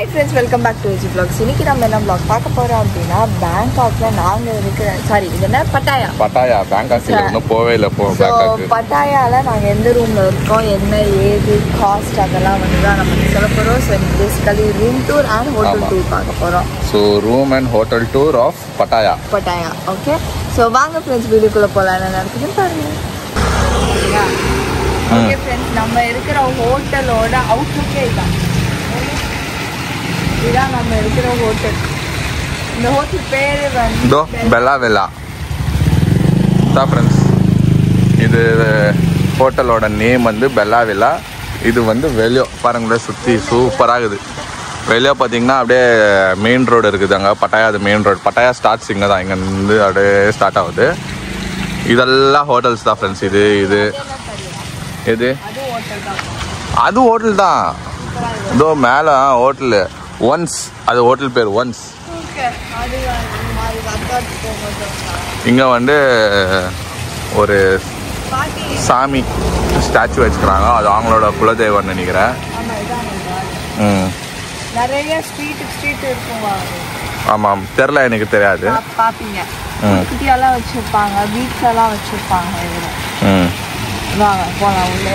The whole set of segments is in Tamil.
Hi friends, welcome back to AG Vlogs. இன்னைக்கு நம்ம என்ன vlog பார்க்க போறோம் அப்படினா பேங்காக்ல நாங்க இருக்கிற பட்டாயா பேங்காக்ல இன்னும் போவே இல்ல பேங்காக். பட்டாயால நாங்க எந்த ரூம்ல இருக்கோம், என்ன ஏது காஸ்ட் அதெல்லாம் வந்து தான் நம்ம சொல்ல போறோம். So basically room tour and hotel tour பார்க்க போறோம். So room and hotel tour of Pattaya. Okay. So வாங்க friends வீடியோக்குள்ள போலாம். என்ன நடக்குதுன்னு பாருங்க. ஓகே friends, நம்ம இருக்கிற ஹோட்டலோட அவுட்லுக்கே இதான். இதான் நம்ம இருக்கிற ஹோட்டல். இந்த ஹோட்டல் பேரு வந்து பெல்லா வில்லா தான் ஃப்ரெண்ட்ஸ். இது ஹோட்டலோட நேம் வந்து பெல்லா வில்லா. இது வந்து வெளியோ பாருங்களேன், சுற்றி சூப்பராக இருக்குது. வெளியே பார்த்தீங்கன்னா அப்படியே மெயின் ரோடு இருக்குது. அங்கே பட்டாயா, அது மெயின் ரோடு. பட்டாயா ஸ்டார்ட்ஸ் இங்கே தான், இங்கேருந்து அப்படியே ஸ்டார்ட் ஆகுது. இதெல்லாம் ஹோட்டல்ஸ் தான் ஃப்ரெண்ட்ஸ். இது எது அது ஹோட்டல் தான். இதோ மேலே ஹோட்டலு ஒன்ஸ், அது ஹோட்டல் பேர் ஒன்ஸ். இங்கே வந்து ஒரு சாமி ஸ்டாச்சு வச்சுக்கிறாங்க. அது அவங்களோட குலதெய்வம்னு நினைக்கிறேன். நிறைய ஸ்ட்ரீட் இருக்குங்க. ஆமாம், தெரில, எனக்கு தெரியாது. பார்ப்பீங்க, குட்டியெல்லாம் வச்சுருப்பாங்க, பீச் எல்லாம் வச்சுருப்பாங்க. வாங்க போகலாம் உள்ளே.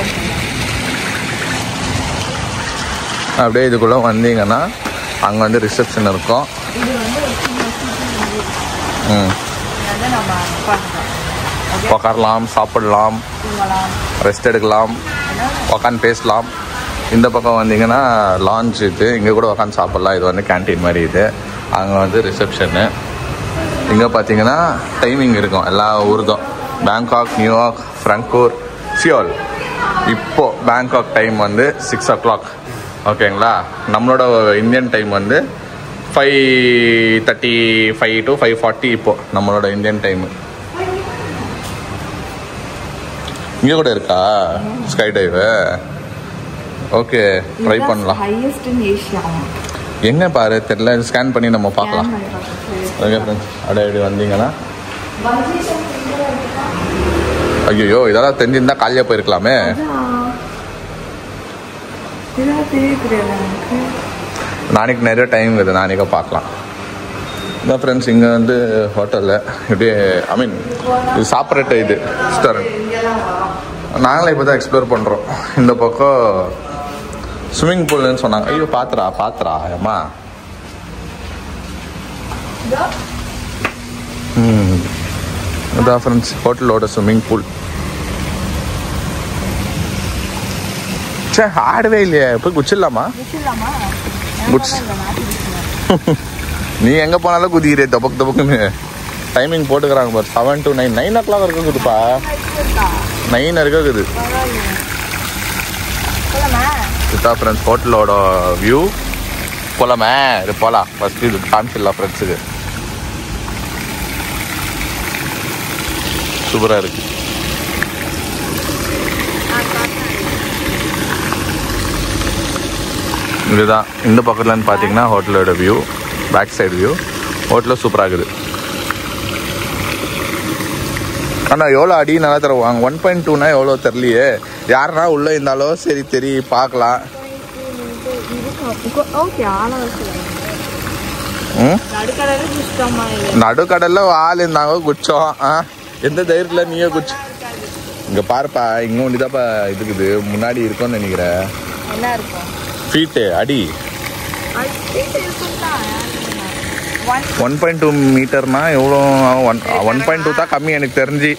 அப்படியே இதுக்குள்ளே வந்தீங்கன்னா அங்கே வந்து ரிசப்ஷன் இருக்கும். உக்காரலாம், சாப்பிடலாம், ரெஸ்ட் எடுக்கலாம், உக்காந்து பேசலாம். இந்த பக்கம் வந்தீங்கன்னா லான்ச் இது, இங்கே கூட உக்காந்து சாப்பிட்லாம். இது வந்து கேன்டீன் மாதிரி. இது அங்கே வந்து ரிசப்ஷனு. இங்கே பார்த்தீங்கன்னா டைமிங் இருக்கும் எல்லா ஊருக்கும். Bangkok, New York, Frankfurt, Seoul. இப்போது பேங்காக் டைம் வந்து 6 o'clock. ஓகேங்களா. நம்மளோட இந்தியன் டைம் வந்து 5:35 to 5:40 இப்போது நம்மளோட இந்தியன் டைமு. இங்கே கூட இருக்கா ஸ்கை டைவு? ஓகே, ட்ரை பண்ணலாம். எங்கே பாரு தெரியல, ஸ்கேன் பண்ணி நம்ம பார்க்கலாம். ஓகே ஃப்ரெண்ட்ஸ், அப்படியே வந்தீங்கன்னா ஐயோ இதெல்லாம் தெரிஞ்சிருந்தா காலையாக போயிருக்கலாமே. நாளைக்கு நிறைய டைம் இருக்குது, நாளைக்கு பார்க்கலாம். இதான் ஃப்ரெண்ட்ஸ், இங்கே வந்து ஹோட்டலில் இப்படியே இது சாப்பிட்ற இது ரெஸ்டாரண்ட். நாங்களே இப்போ தான் எக்ஸ்ப்ளோர் பண்ணுறோம். இந்த பக்கம் ஸ்விம்மிங் பூல்னு சொன்னாங்க. ஐயோ பாத்துறா ஏம்மா. இதான் ஃப்ரெண்ட்ஸ் ஹோட்டலோட ஸ்விம்மிங் பூல். ஆடவே இல்லையா? போய் குச்சிடலாமா? நீ எங்கே போனாலும் குதிக்கிறே தபக்குன்னு. டைமிங் போட்டுக்கிறாங்க பாரு, 7 to 9. 9 o'clock இருக்குதுப்பா. 9 இருக்குது. இதுதான் ஃப்ரெண்ட்ஸ் ஹோட்டலோட வியூ. போலாமே, இது போகலாம். ஃபஸ்ட்டு இது காமிச்சிடலாம் ஃப்ரெண்ட்ஸுக்கு. சூப்பராக இருக்குது. இதுதான் இந்த பக்கத்துலன்னு பார்த்தீங்கன்னா ஹோட்டலோட வியூ, பேக் சைடு வியூ. ஹோட்டலில் சூப்பராக இருக்குது. ஆனால் எவ்வளோ அடி நல்லா தருவாங்க. 1.2னா எவ்வளோ தெரியலையே. யாருன்னா உள்ளே இருந்தாலும் சரி பார்க்கலாம். நடுக்கடலில் ஆள் இருந்தாங்க குச்சோம். எந்த தைரியத்தில் நீயே குச்சோம். இங்கே பாருப்பா, இங்கே ஒன்று தான்ப்பா இதுக்குது முன்னாடி இருக்கும்னு நினைக்கிறேன். ஃபீட்டு அடி 1.2 மீட்டர்னா எவ்வளோ? 1.2 தான் கம்மி எனக்கு தெரிஞ்சு.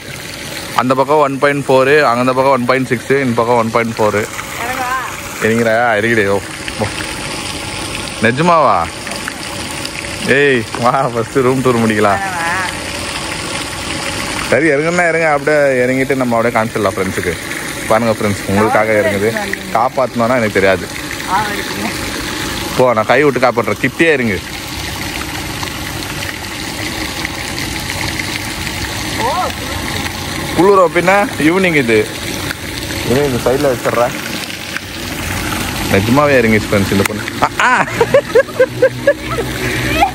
அந்த பக்கம் 1.4, அந்த பக்கம் 1.6, இந்த பக்கம் 1.4 இறங்கிடா. இறங்கிடே. நிஜமாவா? ஏய் வா, ஃபஸ்ட்டு ரூம் டூர் முடிக்கலாம். சரி இறங்குன்னா இறங்க. அப்படியே இறங்கிட்டு நம்ம அப்படியே காமிச்சிடலாம் ஃப்ரெண்ட்ஸுக்கு. பாருங்கள் ஃப்ரெண்ட்ஸ், உங்களுக்காக இறங்குது. காப்பாற்றணுன்னா எனக்கு தெரியாது. போ, நான் கை விட்டு காப்பாற்றுறேன். கிட்டே இருங்க. குளிரும் பின்ன. ஈவினிங் இது இந்த சைடில் வச்சிட்றேன். நிஜமாவே இறங்கிச்சு ஃப்ரெண்ட்ஸ் இந்த பொண்ணு.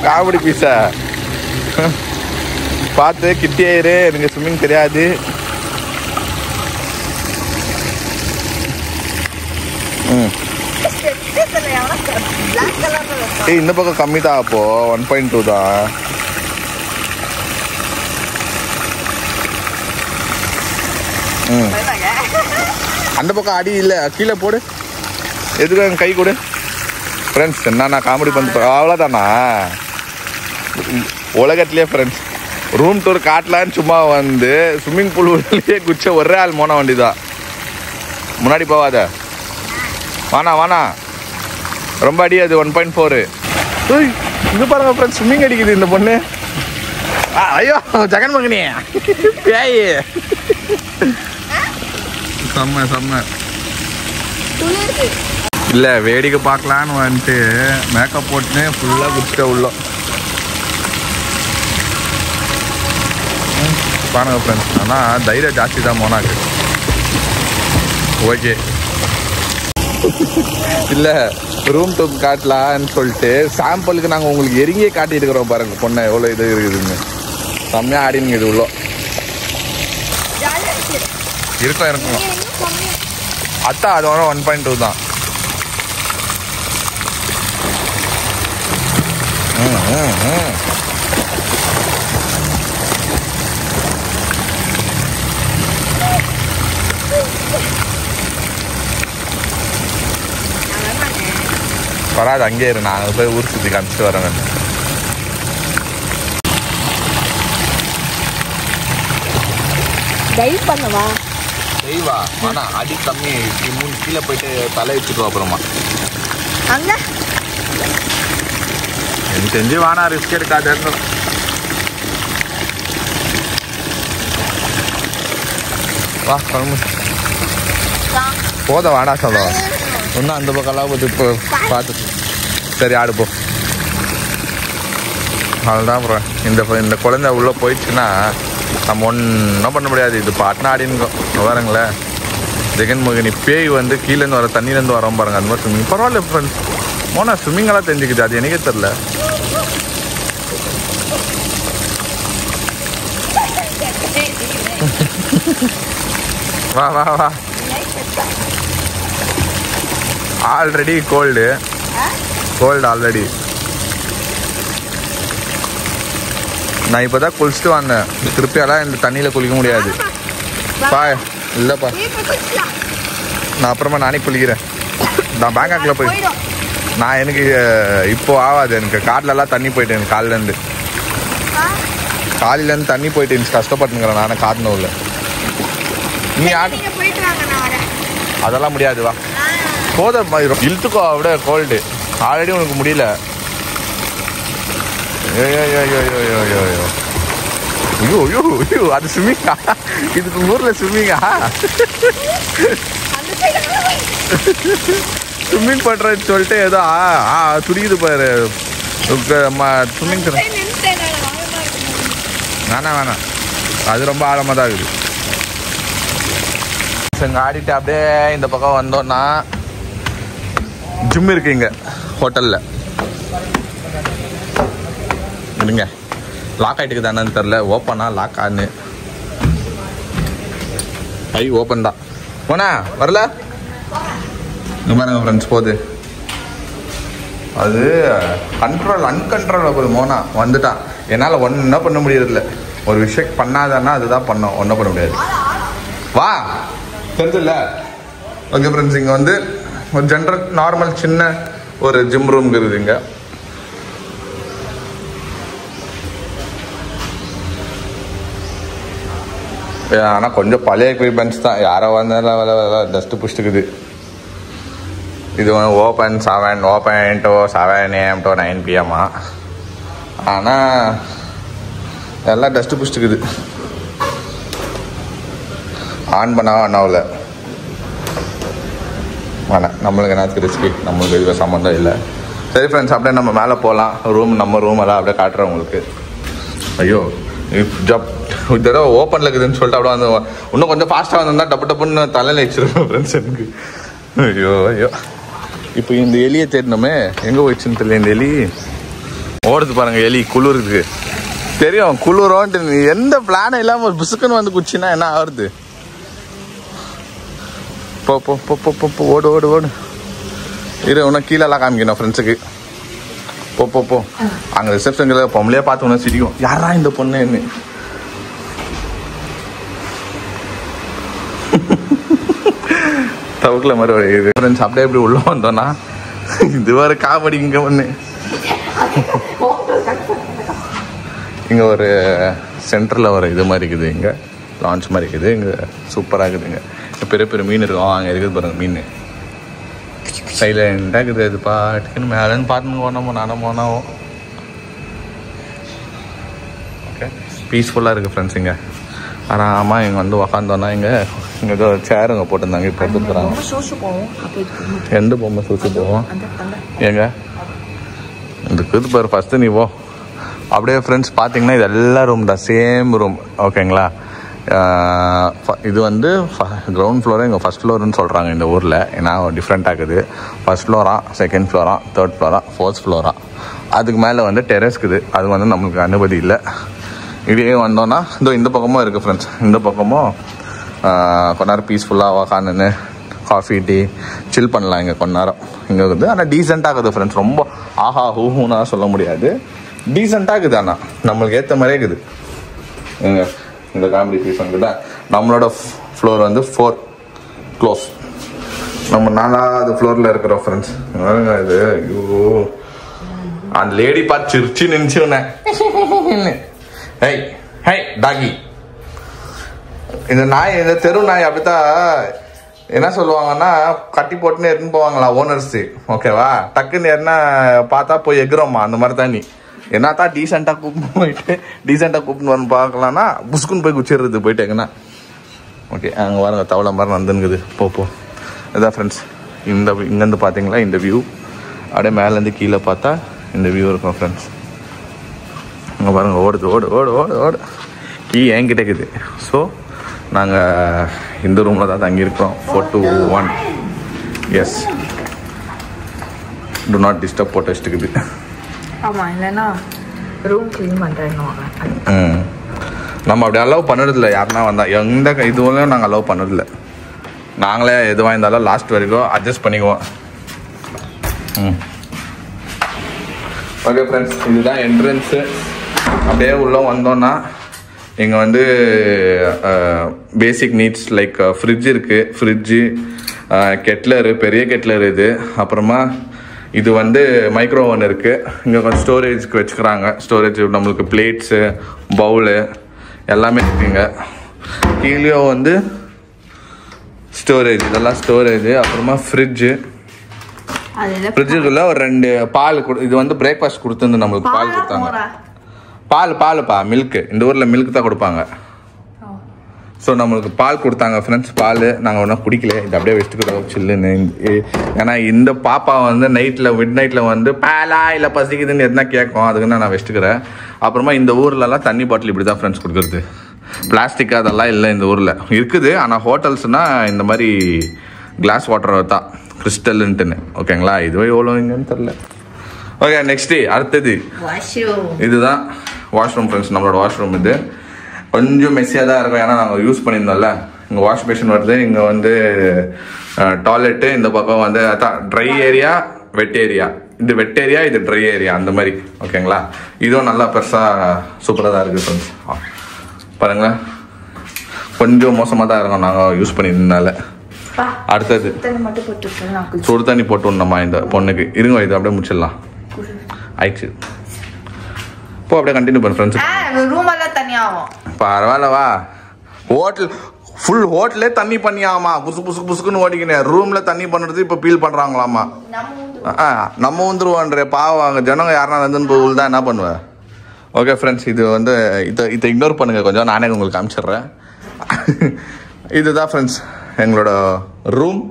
காமெடி பீஸா பார்த்து கிட்டே இரு. எனக்கு ஸ்விம்மிங் தெரியாது. இந்த பக்கம் கம்மி தான். அப்போ 1.2 தான். அந்த பக்கம் அடி இல்லை, கீழே போடு. எதுக்கு கை கொடு ஃப்ரெண்ட்ஸ். என்னண்ணா காமெடி பண்ணி அவ்வளோதானா உலகத்துலேயே ஃப்ரெண்ட்ஸ். ரூம் டூர் காட்டலான்னு சும்மா வந்து ஸ்விம்மிங் பூல் உள்ளே குச்ச ஒரே ஆள் மோன வண்டி தான். முன்னாடி போவாத, வானா வானா, ரொம்ப அடி. அது 1.4. இது பாருங்க ஃப்ரெண்ட்ஸ், ஸ்விம்மிங் அடிக்குது இந்த பொண்ணு. ஐயோ ஜெகன் மகனி பேய். செம்ம செம்ம. இல்லை வேடிக்கை பார்க்கலான்னு வந்துட்டு மேக்கப் போட்டுன்னு ஃபுல்லாக குடிச்சிட்ட உள்ள. பாருங்க ஃப்ரெண்ட்ஸ், ஆனால் தைரியம் ஜாஸ்தி தான் மோனாக்கு. ஓகே இல்லை ரூம் டூர் காட்டலான்னு சொல்லிட்டு சாம்பிளுக்கு நாங்கள் உங்களுக்கு எரிங்கே காட்டிட்டு இருக்கிறோம். பாருங்க பொண்ணை எவ்வளோ இது இருக்குதுன்னு. செம்மையாக ஆடினுங்க இது உள்ள. இருக்கும் அத்தா அது 1.2 தான். வராது, அங்கே இரு. நான் போய் ஊர் சுற்றி காமிச்சிட்டு வரேன். டைவ் பண்ணவா? தெய்வா வேணா, அடி கம்மி. 3 கீழே போயிட்டு தலை வச்சுக்கோ. அப்புறமா அங்க எனக்கு தெரிஞ்சு வேணா, ரிஸ்க் எடுக்காது. வா போத வாடா சொல்ல. இன்னும் அந்த பக்கம்லாம் போது இப்போ பார்த்து. சரி ஆடு போ. அதுதான் அப்புறம் இந்த குழந்தை உள்ளே போயிடுச்சுன்னா நம்ம ஒன்றும் பண்ண முடியாது. இது பாட்டுனா ஆடினுங்க. பாருங்களேன், ஜெகன் மோகினி பேய் வந்து கீழேருந்து வர தண்ணியிலேருந்து வரோம் பாருங்க. அந்த மாதிரி ஸ்விம்மிங் பரவாயில்ல ஃப்ரெண்ட்ஸ். மோனா ஸ்விம்மிங்கெல்லாம் தெரிஞ்சுக்குது, அது எனக்கே தெரில. வா வா வா. Already cold already. நான் இப்போ தான் குளிச்சுட்டு வந்தேன். திருப்பியெல்லாம் இந்த தண்ணியில் குளிக்க முடியாது. பா இல்லைப்பா, நான் அப்புறமா நானே குளிக்கிறேன். நான் பேங்காக்கில் போய் நான் எனக்கு இப்போ ஆகாது. எனக்கு காட்டிலலாம் தண்ணி போயிட்டு எனக்கு காலிலேருந்து தண்ணி போயிட்டு எனக்கு கஷ்டப்பட்டுங்கிறேன் நானே காட்டினோவில். நீ அதெல்லாம் முடியாது. வா போதும், இழுத்துக்கோ. விட கோல்டு ஆல்ரெடி உனக்கு முடியல. ஐயோ அது ஸ்விம்மிங்கா? இதுக்கு ஊரில் ஸ்விம்மிங்கா? ஸ்விம்மிங் பண்ணுறேன்னு சொல்லிட்டு ஏதோ துடிக்குது பாரு. ஸ்விம்மிங் வேணாம், அது ரொம்ப ஆழமாக தான் இருக்குது. இங்கே ஆடிட்டு அப்படியே இந்த பக்கம் வந்தோன்னா ஜிம் இருக்கு இங்கே ஹோட்டலில். இருங்க, லாக் ஆகிட்டுக்கு தானேன்னு தெரில. ஓப்பனா லாக் ஆன்னு ஓப்பன் தான். போனா வரல இந்த மாதிரி ஃப்ரெண்ட்ஸ் போகுது. அது அன்கண்ட்ரோலபிள். மோனா வந்துட்டான். என்னால் ஒன்றும் பண்ண முடியறதில்ல. ஒரு விஷயம் பண்ணாதானா அதுதான் பண்ணோம், ஒன்றும் பண்ண முடியாது. வா தெரிஞ்சில்ல. ஓகே ஃப்ரெண்ட்ஸ், இங்கே வந்து ஒரு ஜென்ரல் நார்மல் சின்ன ஒரு ஜிம் ரூம் இருக்குது இங்கே. ஆனால் கொஞ்சம் பழைய எக்யூப்மெண்ட்ஸ் தான். யாரோ வந்தாலும் டஸ்ட்டு பிடிச்சிட்டுக்குது. இது open 7 to 7 AM to 9 PM. ஆனால் எல்லாம் டஸ்ட்டு பிடிச்சிட்டுக்குது. ஆன் பண்ணால் ஆனாவில் வேணாம், நம்மளுக்கு என்னத்துக்கு ரிஸ்க்கு, நம்மளுக்கு இதுவே சம்மந்தம் இல்லை. சரி ஃப்ரெண்ட்ஸ், அப்படியே நம்ம மேலே போகலாம். நம்ம ரூம் எல்லாம் அப்படியே காட்டுறேன் உங்களுக்கு. ஐயோ இந்த தடவை ஓப்பனில் இருக்குதுன்னு சொல்லிட்டு அப்படியே வந்து இன்னும் கொஞ்சம் ஃபாஸ்ட்டாக வந்திருந்தா டப்புன்னு தலையில் வச்சிருவேன் ஃப்ரெண்ட்ஸ் எனக்கு. ஐயோ இப்போ இந்த எலியை தேடினோமே, எங்கே போயிடுச்சுன்னு தெரியல. இந்த எலி ஓடுது பாருங்க. எலி குளிருக்கு தெரியும், குளிரோன்ட்டு எந்த பிளானும் இல்லாமல் ஒரு பிசுக்குன்னு வந்து குச்சின்னா என்ன ஆகுது? போ ஓடு இரு. இன்னும் கீழெல்லாம் காமிக்கணும் ஃப்ரெண்ட்ஸுக்கு. போ அங்கே ரிசப்ஷனில் பொம்பளையே பார்த்தோன்னா சிரிக்கும், யாரா இந்த பொண்ணுன்னு. தவுக்கில் மாதிரி ஒரு இது ஃப்ரெண்ட்ஸ். அப்படியே இப்படி உள்ளே வந்தோன்னா இது ஒரு காமெடி. இங்கே ஒன்று இங்கே ஒரு சென்டரில் ஒரு இது மாதிரி இருக்குது, இங்கே லான்ச் மாதிரி இருக்குது. இங்கே சூப்பராக இருக்குதுங்க. பெரிய பெரிய மீன் இருக்கும், அங்கே இருக்குது பாருங்க மீன். சைலண்டாக இருக்குது, அது பாட்டுக்குன்னு மேலேன்னு பார்த்துன்னு போனோமோ நானும் போனாவோ. ஓகே, பீஸ்ஃபுல்லாக இருக்குது ஃப்ரெண்ட்ஸ். இங்கே ஆறாமல் இங்கே வந்து உக்காந்தோன்னா இங்கே ஏதோ சேர் இங்கே போட்டிருந்தாங்க, இப்போ எடுத்துக்கிறாங்க. எந்த பொம்மை சூசி போவோம் ஏங்க இருக்குது பாரு. ஃபஸ்ட்டு நீ போ. அப்படியே ஃப்ரெண்ட்ஸ் பார்த்தீங்கன்னா இது எல்லா ரூம் தான், சேம் ரூம். ஓகேங்களா, இது வந்து கிரவுண்ட் ஃப்ளோரை இங்கே ஃபஸ்ட் ஃப்ளோர்னு சொல்கிறாங்க இந்த ஊரில். ஏன்னா டிஃப்ரெண்ட்டாக இருக்குது. First Flora, second Flora, third Flora, fourth Flora. அதுக்கு மேலே வந்து டெரஸ் இருக்குது, அது வந்து நம்மளுக்கு அனுமதி இல்லை. இதே வந்தோன்னா இந்த பக்கமும் இருக்குது ஃப்ரெண்ட்ஸ். இந்த பக்கமும் கொஞ்ச நேரம் பீஸ்ஃபுல்லாக உக்காந்துன்னு காஃபி டீ சில் பண்ணலாம் இங்கே கொஞ்ச நேரம். இங்கே இருக்குது, ஆனால் டீசெண்டாக இருக்குது ஃப்ரெண்ட்ஸ். ரொம்ப ஆஹா ஹூஹூனா சொல்ல முடியாது, டீசெண்டாக இருக்குது. ஆனால் நம்மளுக்கு ஏற்ற மாதிரியே இருக்குது. இங்கே இந்த காமெடி பீஸ் வந்துட்டு நம்மளோட ஃப்ளோர் வந்து 4 க்ளோஸ். நம்ம 4வது ஃப்ளோரில் இருக்கிறோம் ஃப்ரெண்ட்ஸ். இது ஐயோ அந்த லேடி பார்த்து சிரிச்சு நினச்சுனேன். ஹை ஹை டாகி. இந்த நாய், இந்த தெரு நாய் அப்படித்தான் என்ன சொல்லுவாங்கன்னா, கட்டி போட்டுன்னு எடுத்துன்னு போவாங்களா ஓனர்ஸு. ஓகேவா, டக்குன்னு என்ன பார்த்தா போய் எகுறோம்மா, அந்த மாதிரி தான். நீ என்னத்தான் டீசெண்டாக கூப்பிட்டு போயிட்டு டீசெண்டாக கூப்பிட்டு வரணும் பார்க்கலான்னா புஸ்குன்னு போய் குச்சிடுறது போயிட்டு எங்கன்னா. ஓகே, அங்கே பாருங்க தவளை மாதிரி வந்துங்குது. போ இதான் ஃப்ரெண்ட்ஸ். இங்கேருந்து பார்த்தீங்களா இந்த வியூ, அப்படியே மேலேருந்து கீழே பார்த்தா இந்த வியூ இருக்கும் ஃப்ரெண்ட்ஸ். அங்கே பாருங்கள் ஓடுது, ஓடு ஓடு ஓடு ஓடு. கீ என்கிட்ட இருக்குது. ஸோ நாங்கள் இந்த ரூமில் தான் தங்கியிருக்கிறோம். 421. எஸ், டு நாட் டிஸ்டர்ப் போட்டு வச்சுட்டுக்குது. ஆமாம், இல்லைன்னா ரூம் க்ளீன் பண்ணுறேன். நம்ம அப்படி அலோவ் பண்ணுறதில்ல. யாருன்னா வந்தால் எந்த இதுவும் நாங்கள் அலோவ் பண்ணுறதில்ல. நாங்களே எதுவாக இருந்தாலும் லாஸ்ட் வரைக்கும் அட்ஜஸ்ட் பண்ணிக்குவோம். ஓகே ஃப்ரெண்ட்ஸ், இதுதான் என்ட்ரன்ஸு. அப்படியே உள்ளே வந்தோன்னா இங்கே வந்து பேசிக் நீட்ஸ் லைக் ஃப்ரிட்ஜ் இருக்குது. ஃப்ரிட்ஜு, கெட்லரு, பெரிய கெட்லர் இது. அப்புறமா இது வந்து மைக்ரோ ஓவன் இருக்குது. இங்கே கொஞ்சம் ஸ்டோரேஜ்க்கு வச்சுக்கிறாங்க. ஸ்டோரேஜ் நம்மளுக்கு பிளேட்ஸு, பவுலு எல்லாமே இருக்குங்க. கீழே வந்து ஸ்டோரேஜ், இதெல்லாம் ஸ்டோரேஜ். அப்புறமா ஃப்ரிட்ஜு, ஃப்ரிட்ஜுக்குள்ளே ஒரு 2 பால் இது வந்து பிரேக்ஃபாஸ்ட் கொடுத்துருந்து நம்மளுக்கு பால் கொடுத்தாங்க. பாலுப்பா மில்க்கு. இந்த ஊரில் மில்க் தான் கொடுப்பாங்க. ஸோ நம்மளுக்கு பால் கொடுத்தாங்க ஃப்ரெண்ட்ஸ். பால் நாங்கள் ஒன்றும் குடிக்கல, இது அப்படியே வச்சுட்டுக்கிறோம் சில்லுன்னு. ஏன்னா இந்த பாப்பா வந்து மிட் நைட்டில் வந்து பாலா இல்லை பசிக்குதுன்னு எதுனா கேட்கும், அதுக்குன்னு நான் வச்சுட்டுக்கிறேன். அப்புறமா இந்த ஊர்லலாம் தண்ணி பாட்டில் இப்படி தான் ஃப்ரெண்ட்ஸ் கொடுக்குறது. பிளாஸ்டிக் அதெல்லாம் இல்லை இந்த ஊரில் இருக்குது. ஆனால் ஹோட்டல்ஸ்னால் இந்த மாதிரி கிளாஸ் வாட்டர் தான், கிறிஸ்டல்ன்ட்டுன்னு. ஓகேங்களா, இதுவே எவ்வளோ இங்கன்னு தெரில. ஓகே, நெக்ஸ்ட்டு அடுத்தது இதுதான் வாஷ்ரூம் ஃப்ரெண்ட்ஸ். நம்மளோட வாஷ்ரூம் இது கொஞ்சம் மெஸ்ஸியாக தான் இருக்கும், ஏன்னா நாங்கள் யூஸ் பண்ணியிருந்தோம்ல. இங்கே வாஷ் பேஷன் வருது, இங்கே வந்து டாய்லெட்டு, இந்த பக்கம் வந்து ட்ரை ஏரியா, வெட் ஏரியா. இது வெட் ஏரியா, இது ட்ரை ஏரியா, அந்த மாதிரி. ஓகேங்களா, இதுவும் நல்லா பெருசாக சூப்பராக தான் இருக்குது ஃப்ரெண்ட்ஸ். பாருங்களேன், கொஞ்சம் மோசமாக தான் இருக்கும் நாங்கள் யூஸ் பண்ணியிருந்தனால. அடுத்தது சுடு தண்ணி போட்டு விடணுமா இந்த பொண்ணுக்கு. இருங்க, இது அப்படியே முடிச்சிடலாம். ஆயிடுச்சு, இப்போ அப்படியே கண்டினியூ பண்ண ஃப்ரெண்ட்ஸ். ரூம் எல்லாம் தனியாகும். பரவாயில்லவா, ஃபுல் ஹோட்டலே தண்ணி பண்ணியாமா, புசுக்குன்னு ஓடிக்கினேன். ரூமில் தண்ணி பண்ணுறது இப்போ ஃபீல் பண்ணுறாங்களாமா. நம்ம வந்துருவோன்ற பாவம் ஜனங்க யாருனா வந்துன்னு போய் தான் என்ன பண்ணுவேன். ஓகே ஃப்ரெண்ட்ஸ், இது வந்து இதை இக்னோர் பண்ணுங்கள் கொஞ்சம், நானே உங்களுக்கு காமிச்சிட்றேன். இதுதான் ஃப்ரெண்ட்ஸ் எங்களோட ரூம்.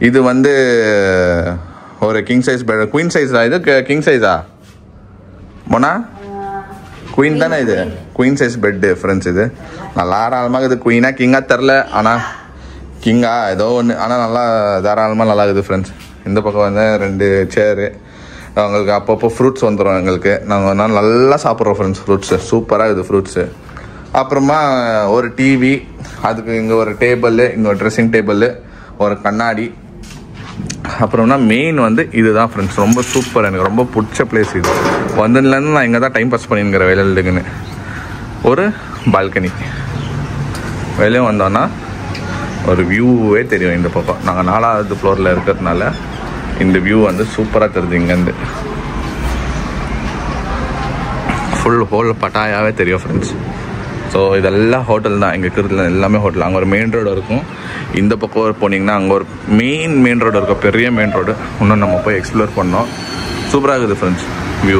இது வந்து ஒரு கிங் சைஸ் பெட், குயின் சைஸா? இது கிங் சைஸா மோனா? குயின் தானே இது? Queen size bed friends. இது நல்லா தாராளமாக இது. குயினா கிங்கா தெரில, ஆனால் கிங்கா ஏதோ ஒன்று, ஆனால் நல்லா தாராளமாக நல்லா இருக்குது ஃப்ரெண்ட்ஸ். இந்த பக்கம் வந்து 2 சேரு. அவங்களுக்கு அப்பப்போ ஃப்ரூட்ஸ் வந்துடும் எங்களுக்கு. நாங்கள் நல்லா சாப்பிட்றோம் ஃப்ரெண்ட்ஸ் ஃப்ரூட்ஸு. சூப்பராக இருக்குது ஃப்ரூட்ஸு. அப்புறமா ஒரு டிவி, அதுக்கு இங்கே ஒரு டேபிள், இங்கே ஒரு ட்ரெஸ்ஸிங் டேபிள், ஒரு கண்ணாடி, அப்புறம்னா மெயின் வந்து இதுதான் ஃப்ரெண்ட்ஸ், ரொம்ப சூப்பர், எனக்கு ரொம்ப பிடிச்ச பிளேஸ் இது. வந்ததுலேருந்து நான் இங்கே தான் டைம் பாஸ் பண்ணிங்கிற வேலையிலுக்குன்னு. ஒரு பால்கனி, வெளியே வந்தோன்னா ஒரு வியூவே தெரியும் இந்த பக்கம். நாங்கள் 4வது ஃப்ளோரில் இருக்கிறதுனால இந்த வியூ வந்து சூப்பராக தெரியுது. இங்கேருந்து ஃபுல் ஹோல் பட்டாயாவே தெரியும் ஃப்ரெண்ட்ஸ். ஸோ இதெல்லாம் ஹோட்டல் தான், இங்கே இருக்கிறதுல எல்லாமே ஹோட்டல். அங்கே ஒரு மெயின் ரோடு இருக்கும், இந்த பக்கம் போனீங்கன்னா அங்கே ஒரு மெயின் ரோடு இருக்கும், பெரிய மெயின் ரோடு. இன்னும் நம்ம போய் எக்ஸ்ப்ளோர் பண்ணோம். சூப்பராக இருக்குது ஃப்ரெண்ட்ஸ் வியூ.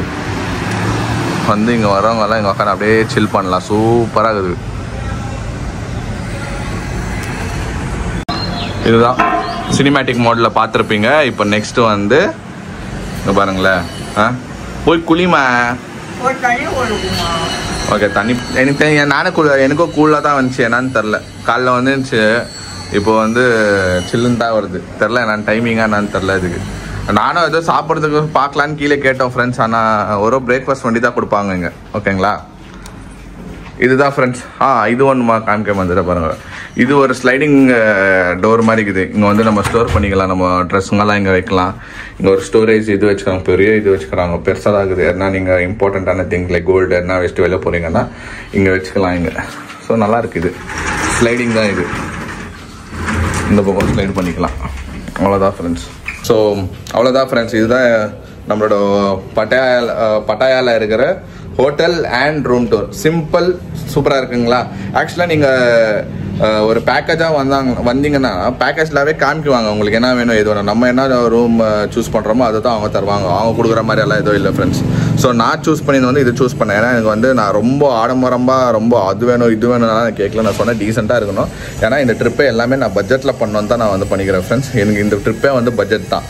வந்து இங்கே வரவங்கெல்லாம் இங்கே உட்காந்து அப்படியே சில் பண்ணலாம், சூப்பராக இருக்குது. இதுதான் சினிமேட்டிக் மோடில் பார்த்துருப்பீங்க. இப்போ நெக்ஸ்ட்டு வந்து இங்கே பாருங்களேன், போய் குளிமா. ஓகே, தண்ணி எனக்கு நானே எனக்கும் கூலாக தான் வந்துச்சு, என்னான்னு தெரில. காலைல வந்துச்சு, இப்போ வந்து சில்லுன்னு தான் வருது. தெரில நான் டைமிங்காக என்னான்னு தெரில. இதுக்கு நானும் ஏதோ சாப்பிட்றதுக்கு பார்க்கலான்னு கீழே கேட்டோம் ஃப்ரெண்ட்ஸ். ஆனால் ஒரு பிரேக்ஃபாஸ்ட் வண்டி தான் கொடுப்பாங்க இங்கே. ஓகேங்களா, இதுதான் ஃப்ரெண்ட்ஸ். இது ஒன்றுமா காமிக்க வந்துட்டு பாருங்கள். இது ஒரு ஸ்லைடிங் டோர் மாதிரி இருக்குது. இங்கே வந்து நம்ம ஸ்டோர் பண்ணிக்கலாம், நம்ம ட்ரெஸ்ஸுங்கெல்லாம் இங்கே வைக்கலாம். இங்கே ஒரு ஸ்டோரேஜ் இது வச்சுக்கிறாங்க, பெரிய இது வச்சுக்கிறாங்க, பெருசாக தான் இருக்குது. ஏன்னா நீங்கள் இம்பார்ட்டண்ட்டான திங்ஸ் லைக் கோல்டு என்ன வச்சுட்டு வெளில போகிறீங்கன்னா இங்கே வச்சுக்கலாம் இங்கே. ஸோ நல்லா இருக்குது, ஸ்லைடிங் தான் இது. இந்த பக்கம் ஸ்லைட் பண்ணிக்கலாம். அவ்வளோதான் ஃப்ரெண்ட்ஸ். ஸோ அவ்வளோதான் ஃப்ரெண்ட்ஸ், இதுதான் நம்மளோட பட்டாயாவில் இருக்கிற hotel and room tour. Simple, சூப்பராக இருக்குங்களா? ஆக்சுவலாக நீங்கள் ஒரு பேக்கேஜாக வந்தீங்கன்னா பேக்கேஜ்லாவே காமிக்குவாங்க உங்களுக்கு என்ன வேணும் எது வேணும். நம்ம என்ன ரூம் சூஸ் பண்ணுறோமோ அதை தான் அவங்க தருவாங்க. அவங்க கொடுக்குற மாதிரி எல்லாம் எதுவும் இல்லை ஃப்ரெண்ட்ஸ். ஸோ நான் சூஸ் பண்ணி வந்து இது சூஸ் பண்ணேன். ஏன்னா எனக்கு வந்து நான் ரொம்ப ஆடம்பரமாக ரொம்ப அது வேணும் இது வேணும்னா நான் கேட்கல. நான் சொன்னேன் டீசெண்டாக இருக்கணும். ஏன்னா இந்த ட்ரிப்பே எல்லாமே நான் பட்ஜெட்டில் பண்ணோன்னு தான் நான் வந்து பண்ணிக்கிறேன் ஃப்ரெண்ட்ஸ். எனக்கு இந்த ட்ரிப்பே வந்து பட்ஜெட் தான்,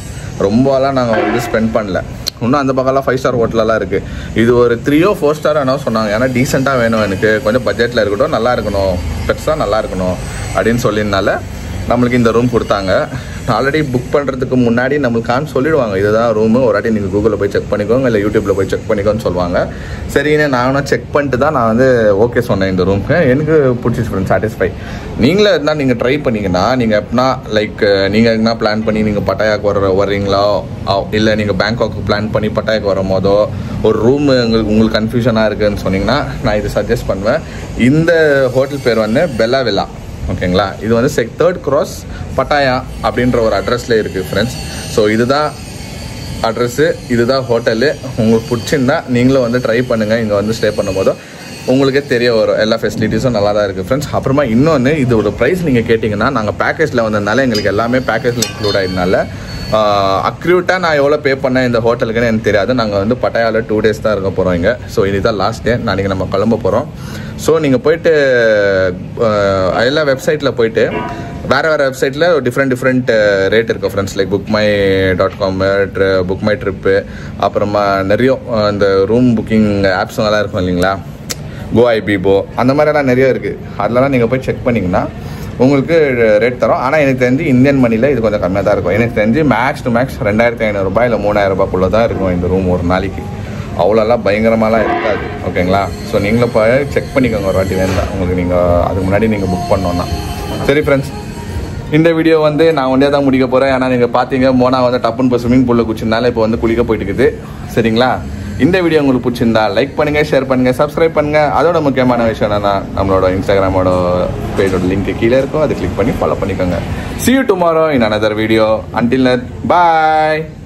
ரொம்பலாம் நாங்கள் வந்து ஸ்பெண்ட் பண்ணல. இன்னும் அந்த பக்கம்லாம் 5 ஸ்டார் ஹோட்டலெல்லாம் இருக்குது. இது ஒரு 3 or 4 ஸ்டார் என்ன சொன்னாங்க. ஏன்னா டீசெண்டாக வேணும் எனக்கு, கொஞ்சம் பட்ஜெட்டில் இருக்கட்டும், நல்லா இருக்கணும், பெருசாக நல்லா இருக்கணும் அப்படின்னு சொல்லினால நம்மளுக்கு இந்த ரூம் கொடுத்தாங்க. ஆல்ரெடி புக் பண்ணுறதுக்கு முன்னாடி நம்மளுக்கு சொல்லிடுவாங்க இதுதான் ரூமு, ஒரு வாட்டி நீங்கள் கூகுளில் போய் செக் பண்ணிக்கோங்க, இல்லை யூடியூப்பில் போய் செக் பண்ணிக்கோன்னு சொல்லுவாங்க. சரின்னு நானும் செக் பண்ணிட்டு தான் நான் வந்து ஓகே சொன்னேன் இந்த ரூமுக்கு. எனக்கு பிடிச்சிச்சு ஃப்ரெண்ட்ஸ், சாட்டிஸ்ஃபை. நீங்களே இருந்தால் நீங்கள் ட்ரை பண்ணிங்கன்னா, நீங்கள் எப்படின்னா லைக் நீங்கள் என்ன பிளான் பண்ணி நீங்கள் பட்டாயாவுக்கு வர்றீங்களோ, இல்லை நீங்கள் பேங்காக்கு பிளான் பண்ணி பட்டாயாவுக்கு வரும் போதோ ஒரு ரூமு உங்களுக்கு கன்ஃபியூஷனாக இருக்குதுன்னு சொன்னீங்கன்னா நான் இது சஜஸ்ட் பண்ணுவேன். இந்த ஹோட்டல் பேர் வந்து பெல்லா வில்லா. ஓகேங்களா, இது வந்து 3rd Cross பட்டாயா அப்படின்ற ஒரு அட்ரஸில் இருக்குது ஃப்ரெண்ட்ஸ். ஸோ இதுதான் அட்ரஸ்ஸு, இதுதான் ஹோட்டலு. உங்களுக்கு பிடிச்சிருந்தா நீங்களும் வந்து ட்ரை பண்ணுங்கள். இங்கே வந்து ஸ்டே பண்ணும் போதும் உங்களுக்கே தெரிய வரும், எல்லா ஃபெசிலிட்டிஸும் நல்லா தான் இருக்குது ஃப்ரெண்ட்ஸ். அப்புறமா இன்னொன்று, இதோட ப்ரைஸ் நீங்கள் கேட்டிங்கன்னா, நாங்கள் பேக்கேஜில் வந்ததுனால எங்களுக்கு எல்லாமே பேக்கேஜில் இன்க்ளூட் ஆகிருந்தால அக்யூரேட்டாக நான் எவ்வளோ பே பண்ணேன் இந்த ஹோட்டலுக்குன்னு எனக்கு தெரியாது. நாங்கள் வந்து பட்டாயாவில் 2 days தான் இருக்க போகிறோம் இங்கே. ஸோ இதுதான் லாஸ்ட் டே, நாளைக்கு நம்ம கிளம்ப போகிறோம். ஸோ நீங்கள் போய்ட்டு எல்லா வெப்சைட்டில் போய்ட்டு வேறு வெப்சைட்டில் டிஃப்ரெண்ட் ரேட் இருக்குது friends. Like bookmy.com, bookmy trip, அப்புறமா நிறைய இந்த ரூம் புக்கிங் ஆப்ஸுங்கெல்லாம் இருக்கும் இல்லைங்களா, GoIBibo, அந்த மாதிரிலாம் நிறைய இருக்குது. அதெல்லாம் நீங்கள் போய் செக் பண்ணிங்கன்னா உங்களுக்கு ரேட் தரும். ஆனால் எனக்கு தெரிஞ்சு இந்தியன் மணியில் இது கொஞ்சம் கம்மியாக தான் இருக்கும். எனக்கு தெரிஞ்சு மேக்ஸ் டு மேக்ஸ் 2500 ரூபாய் இல்லை 3000 ரூபாய்க்குள்ளே தான் இருக்கும் இந்த ரூம் ஒரு நாளைக்கு. அவ்வளோலாம் பயங்கரமாலாம் இருக்காது. ஓகேங்களா, ஸோ நீங்களும் போய் செக் பண்ணிக்கோங்க ஒரு வாட்டி வேண்டாம் உங்களுக்கு, நீங்கள் அதுக்கு முன்னாடி நீங்கள் புக் பண்ணோன்னா. சரி ஃப்ரெண்ட்ஸ், இந்த வீடியோ வந்து நான் ஒன்றே தான் முடிக்க போகிறேன். ஏன்னா நீங்கள் பார்த்தீங்க மோனா வந்து டப்புன்னு இப்போ ஸ்விம்மிங் பூலில் குச்சிருந்தால இப்போ வந்து குளிக்க போயிட்டு இருக்குது. சரிங்களா, இந்த வீடியோ உங்களுக்கு பிடிச்சிருந்தா லைக் பண்ணுங்கள், ஷேர் பண்ணுங்கள், சப்ஸ்கிரைப் பண்ணுங்கள். அதோட முக்கியமான விஷயம் என்னன்னா, நம்மளோட இன்ஸ்டாகிராமோட பேஜோட லிங்க் கீழே இருக்கும், அதை கிளிக் பண்ணி ஃபாலோ பண்ணிக்கோங்க. See you tomorrow in another video. Until then, bye.